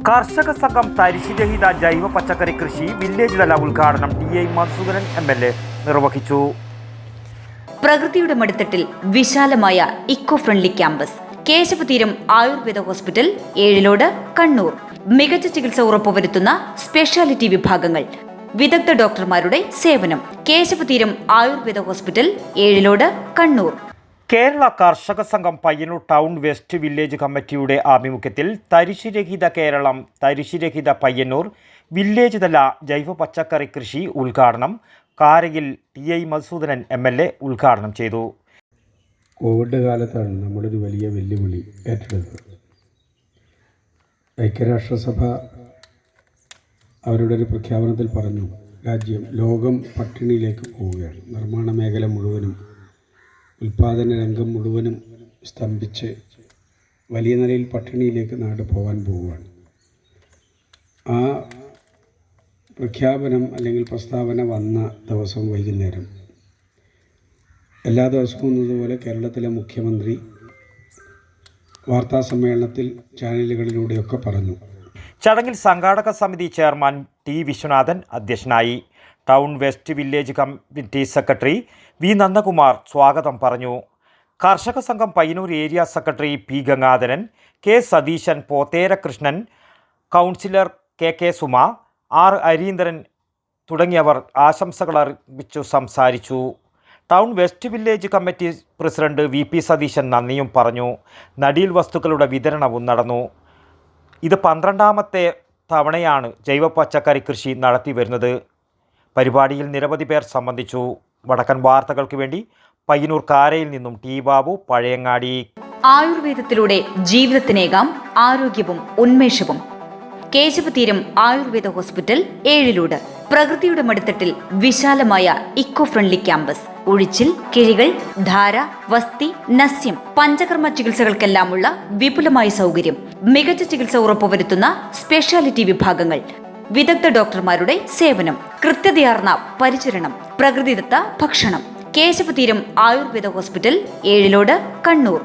കർഷക സംഘം തരിശുരഹിത ജൈവ പച്ചക്കറി കൃഷി വില്ലേജ് തല ഉദ്ഘാടനം ടി മധുസൂദനൻ MLA നിർവഹിച്ചു. പ്രകൃതിയുടെ മടിത്തട്ടിൽ വിശാലമായ eco friendly campus. Keshavatheeram Ayurveda hospital, Ezhilode, Kannur. മികച്ച ചികിത്സ ഉറപ്പുവരുത്തുന്ന സ്പെഷ്യാലിറ്റി വിഭാഗങ്ങൾ, വിദഗ്ധ ഡോക്ടർമാരുടെ സേവനം. കേശവതീരം ആയുർവേദ ഹോസ്പിറ്റൽ, ഏഴിലോട്, കണ്ണൂർ. കേരള കർഷക Sangham Payyanur town west village കമ്മിറ്റിയുടെ ആഭിമുഖ്യത്തിൽ തരിശുരഹിത കേരളം തരിശുരഹിത പയ്യന്നൂർ വില്ലേജ് തല ജൈവ പച്ചക്കറി കൃഷി ഉദ്ഘാടനം കാരയിൽ ടി മധുസൂദനൻ MLA ഉദ്ഘാടനം ചെയ്തു. കോവിഡ് കാലത്താണ് നമ്മളൊരു വലിയ വെല്ലുവിളി ഏറ്റെടുത്തത്. ഐക്യരാഷ്ട്രസഭ അവരുടെ ഒരു പ്രഖ്യാപനത്തിൽ പറഞ്ഞു, ലോകം പട്ടിണിയിലേക്ക് പോവുകയാണ്. നിർമ്മാണ മേഖല മുഴുവനും, ഉൽപ്പാദന രംഗം മുഴുവനും സ്തംഭിച്ച് വലിയ നിലയിൽ പട്ടിണിയിലേക്ക് നാട് പോകാൻ പോവുകയാണ്. ആ പ്രഖ്യാപനം അല്ലെങ്കിൽ പ്രസ്താവന വന്ന ദിവസം വൈകുന്നേരം, എല്ലാ ദിവസവും എന്നതുപോലെ കേരളത്തിലെ മുഖ്യമന്ത്രി വാർത്താസമ്മേളനത്തിൽ ചാനലുകളിലൂടെയൊക്കെ പറഞ്ഞു. ചടങ്ങിൽ സംഘാടക സമിതി ചെയർമാൻ ടി വിശ്വനാഥൻ അധ്യക്ഷനായി. Town west village committee secretary V Nandakumar സ്വാഗതം പറഞ്ഞു. Karshaka Sangham Payyanur area secretary P Gangadharan, K Satheesan, Pothera Krishnan, councillor K Suma, R Areendran തുടങ്ങിയവർ ആശംസകൾ അർപ്പിച്ചു സംസാരിച്ചു. Town west village committee president VP Satheesan നന്ദിയും പറഞ്ഞു. നടീൽ വസ്തുക്കളുടെ വിതരണവും നടന്നു. ഇത് 12ാമത്തെ തവണയാണ് ജൈവ പച്ചക്കറി കൃഷി നടത്തി വരുന്നത്. പരിപാടിയിൽ നിരവധി പേർ സംബന്ധിച്ചു. വടക്കൻ വാർത്തകൾക്ക് വേണ്ടി പയ്യന്നൂർ കാരയിൽ നിന്നും ടി ബാബു, പഴയങ്ങാടി. ആയുർവേദത്തിലൂടെ ജീവിതത്തിനേകാം ആരോഗ്യവും ഉന്മേഷവും. കേശവതീരം ആയുർവേദ ഹോസ്പിറ്റൽ, ഏഴിലോട്. പ്രകൃതിയുടെ മടിത്തട്ടിൽ വിശാലമായ ഇക്കോ ഫ്രണ്ട്ലി ക്യാമ്പസ്. ഒഴിച്ചിൽ, കിഴികൾ, ധാര, വസ്തി, നസ്യം, പഞ്ചകർമ്മ ചികിത്സകൾക്കെല്ലാമുള്ള വിപുലമായ സൗകര്യം. മികച്ച ചികിത്സ ഉറപ്പുവരുത്തുന്ന സ്പെഷ്യാലിറ്റി വിഭാഗങ്ങൾ, വിദഗ്ധ ഡോക്ടർമാരുടെ സേവനം. കൃത്യതയാർന്ന പരിചരണം, പ്രകൃതിദത്ത ഭക്ഷണം. കേശവതീരം ആയുർവേദ ഹോസ്പിറ്റൽ, ഏഴിലോട്, കണ്ണൂർ.